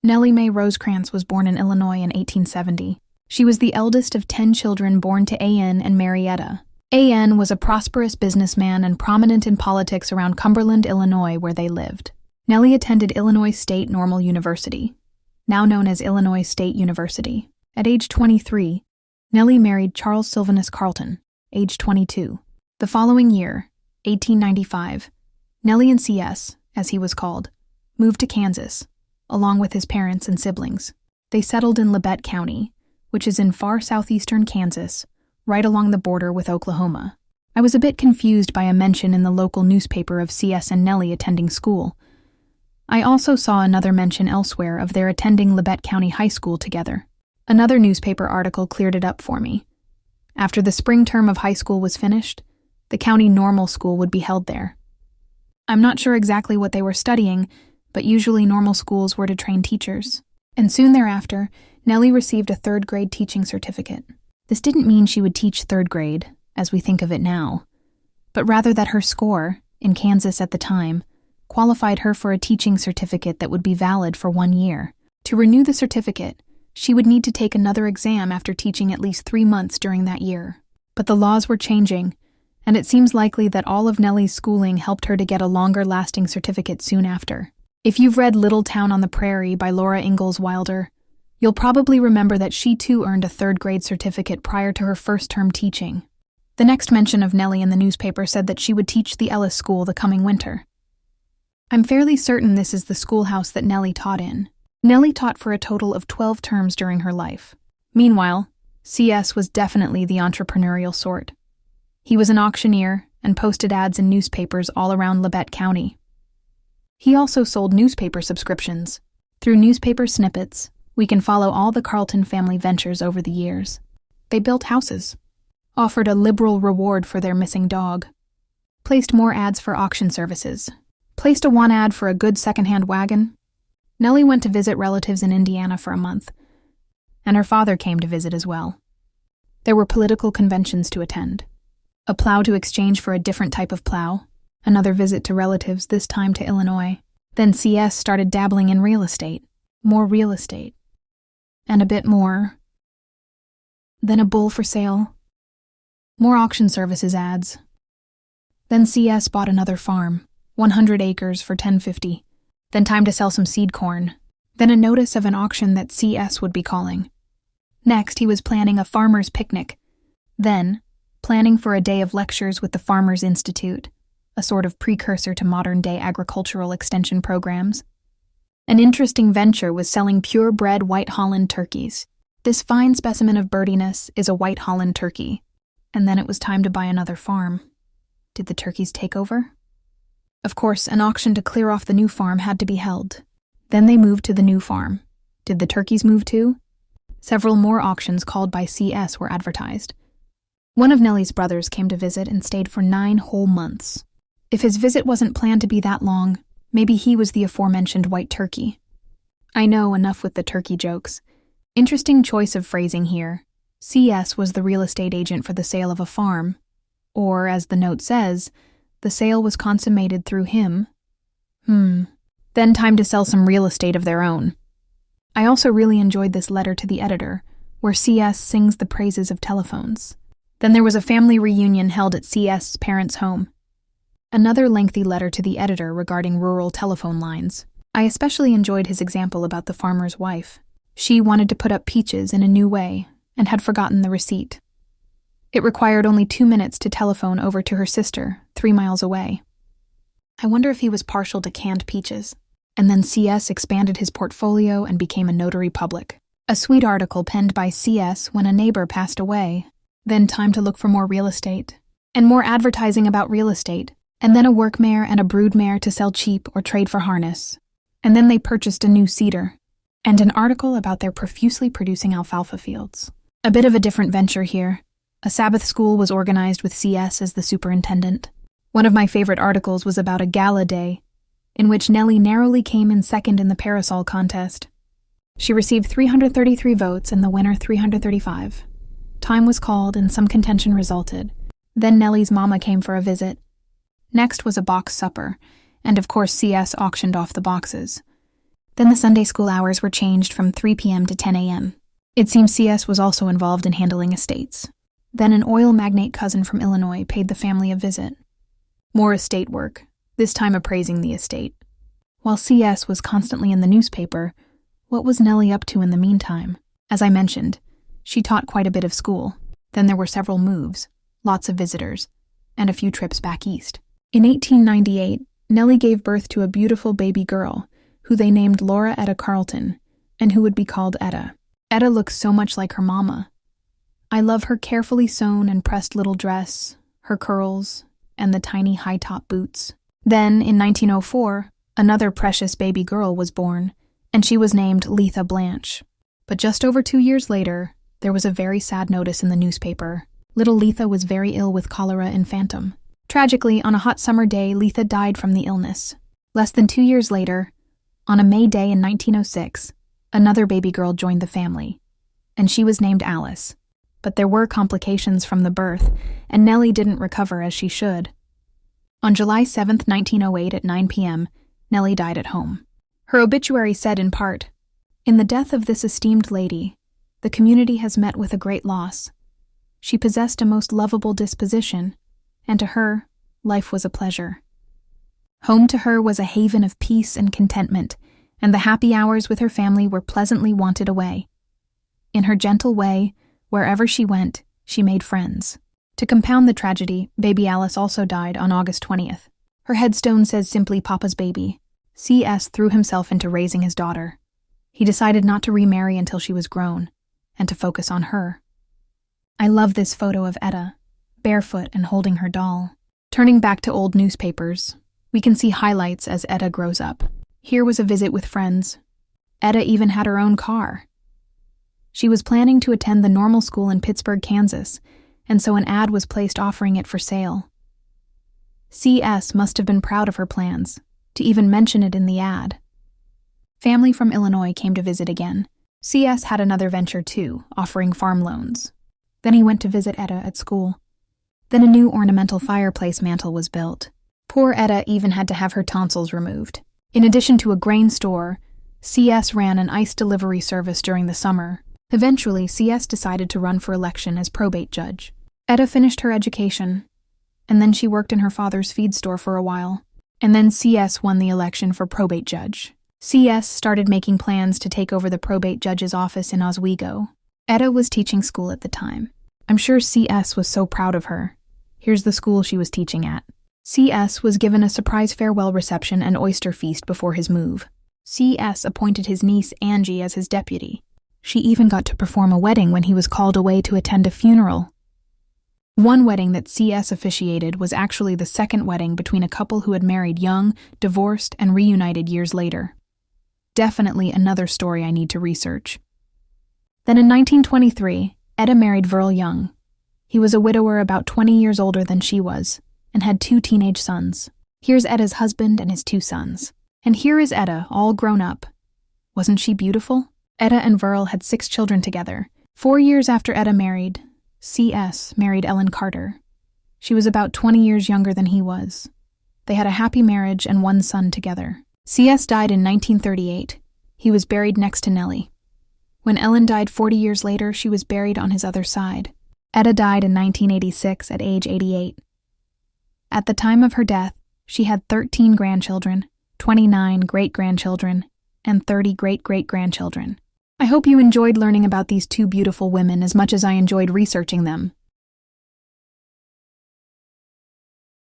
Nellie Mae Rosecrans was born in Illinois in 1870. She was the eldest of 10 children born to A.N. and Mary Etta. A.N. was a prosperous businessman and prominent in politics around Cumberland, Illinois, where they lived. Nellie attended Illinois State Normal University, now known as Illinois State University. At age 23, Nellie married Charles Sylvanus Carlton, age 22. The following year, 1895, Nellie and C.S., as he was called, moved to Kansas, along with his parents and siblings. They settled in Labette County, which is in far southeastern Kansas, right along the border with Oklahoma. I was a bit confused by a mention in the local newspaper of C.S. and Nellie attending school. I also saw another mention elsewhere of their attending Labette County High School together. Another newspaper article cleared it up for me. After the spring term of high school was finished, the county normal school would be held there. I'm not sure exactly what they were studying, but usually normal schools were to train teachers. And soon thereafter, Nellie received a third-grade teaching certificate. This didn't mean she would teach third grade, as we think of it now, but rather that her score, in Kansas at the time, qualified her for a teaching certificate that would be valid for 1 year. To renew the certificate, she would need to take another exam after teaching at least 3 months during that year. But the laws were changing, and it seems likely that all of Nellie's schooling helped her to get a longer-lasting certificate soon after. If you've read Little Town on the Prairie by Laura Ingalls Wilder, you'll probably remember that she too earned a third-grade certificate prior to her first term teaching. The next mention of Nellie in the newspaper said that she would teach the Ellis School the coming winter. I'm fairly certain this is the schoolhouse that Nellie taught in. Nellie taught for a total of 12 terms during her life. Meanwhile, C.S. was definitely the entrepreneurial sort. He was an auctioneer and posted ads in newspapers all around Labette County. He also sold newspaper subscriptions. Through newspaper snippets, we can follow all the Carlton family ventures over the years. They built houses, offered a liberal reward for their missing dog, placed more ads for auction services, placed a want ad for a good second-hand wagon. Nellie went to visit relatives in Indiana for a month, and her father came to visit as well. There were political conventions to attend, a plow to exchange for a different type of plow, another visit to relatives, this time to Illinois. Then C.S. started dabbling in real estate, more real estate, and a bit more. Then a bull for sale, more auction services ads. Then C.S. bought another farm, 100 acres for $10.50. Then time to sell some seed corn. Then a notice of an auction that C.S. would be calling. Next, he was planning a farmer's picnic. Then, planning for a day of lectures with the Farmers Institute, a sort of precursor to modern-day agricultural extension programs. An interesting venture was selling purebred White Holland turkeys. This fine specimen of birdiness is a White Holland turkey. And then it was time to buy another farm. Did the turkeys take over? Of course, an auction to clear off the new farm had to be held. Then they moved to the new farm. Did the turkeys move too? Several more auctions called by C.S. were advertised. One of Nellie's brothers came to visit and stayed for 9 whole months. If his visit wasn't planned to be that long, maybe he was the aforementioned white turkey. I know, enough with the turkey jokes. Interesting choice of phrasing here. C.S. was the real estate agent for the sale of a farm. Or, as the note says, the sale was consummated through him. Then time to sell some real estate of their own. I also really enjoyed this letter to the editor, where C.S. sings the praises of telephones. Then there was a family reunion held at C.S.'s parents' home. Another lengthy letter to the editor regarding rural telephone lines. I especially enjoyed his example about the farmer's wife. She wanted to put up peaches in a new way and had forgotten the receipt. It required only 2 minutes to telephone over to her sister, 3 miles away. I wonder if he was partial to canned peaches. And then C.S. expanded his portfolio and became a notary public. A sweet article penned by C.S. when a neighbor passed away. Then time to look for more real estate. And more advertising about real estate. And then a work mare and a brood mare to sell cheap or trade for harness. And then they purchased a new cedar. And an article about their profusely producing alfalfa fields. A bit of a different venture here. A Sabbath school was organized with C.S. as the superintendent. One of my favorite articles was about a gala day, in which Nellie narrowly came in second in the parasol contest. She received 333 votes and the winner 335. Time was called and some contention resulted. Then Nellie's mama came for a visit. Next was a box supper, and of course C.S. auctioned off the boxes. Then the Sunday school hours were changed from 3 p.m. to 10 a.m. It seems CS was also involved in handling estates. Then an oil magnate cousin from Illinois paid the family a visit. More estate work, this time appraising the estate. While CS was constantly in the newspaper, what was Nellie up to in the meantime? As I mentioned, she taught quite a bit of school. Then there were several moves, lots of visitors, and a few trips back east. In 1898, Nellie gave birth to a beautiful baby girl, who they named Laura Etta Carlton, and who would be called Etta. Etta looks so much like her mama. I love her carefully sewn and pressed little dress, her curls, and the tiny high-top boots. Then, in 1904, another precious baby girl was born, and she was named Letha Blanche. But just over 2 years later, there was a very sad notice in the newspaper. Little Letha was very ill with cholera infantum. Tragically, on a hot summer day, Letha died from the illness. Less than 2 years later, on a May day in 1906, another baby girl joined the family, and she was named Alice. But there were complications from the birth, and Nellie didn't recover as she should. On July 7, 1908 at 9 p.m., Nellie died at home. Her obituary said in part, "In the death of this esteemed lady, the community has met with a great loss. She possessed a most lovable disposition, and to her, life was a pleasure. Home to her was a haven of peace and contentment, and the happy hours with her family were pleasantly wanted away. In her gentle way, wherever she went, she made friends." To compound the tragedy, baby Alice also died on August 20th. Her headstone says simply Papa's baby. CS threw himself into raising his daughter. He decided not to remarry until she was grown, and to focus on her. I love this photo of Etta, barefoot and holding her doll. Turning back to old newspapers, we can see highlights as Etta grows up. Here was a visit with friends. Etta even had her own car. She was planning to attend the normal school in Pittsburgh, Kansas, and so an ad was placed offering it for sale. CS must have been proud of her plans, to even mention it in the ad. Family from Illinois came to visit again. CS had another venture too, offering farm loans. Then he went to visit Etta at school. Then a new ornamental fireplace mantel was built. Poor Etta even had to have her tonsils removed. In addition to a grain store, CS ran an ice delivery service during the summer. Eventually, CS decided to run for election as probate judge. Etta finished her education, and then she worked in her father's feed store for a while. And then CS won the election for probate judge. CS started making plans to take over the probate judge's office in Oswego. Etta was teaching school at the time. I'm sure CS was so proud of her. Here's the school she was teaching at. CS was given a surprise farewell reception and oyster feast before his move. CS appointed his niece Angie as his deputy. She even got to perform a wedding when he was called away to attend a funeral. One wedding that CS officiated was actually the second wedding between a couple who had married young, divorced, and reunited years later. Definitely another story I need to research. Then in 1923, Etta married Verl Young. He was a widower about 20 years older than she was, and had 2 teenage sons. Here's Etta's husband and his 2 sons. And here is Etta, all grown up. Wasn't she beautiful? Etta and Verl had 6 children together. 4 years after Etta married, CS married Ellen Carter. She was about 20 years younger than he was. They had a happy marriage and 1 son together. CS died in 1938. He was buried next to Nellie. When Ellen died 40 years later, she was buried on his other side. Etta died in 1986 at age 88. At the time of her death, she had 13 grandchildren, 29 great-grandchildren, and 30 great-great-grandchildren. I hope you enjoyed learning about these 2 beautiful women as much as I enjoyed researching them.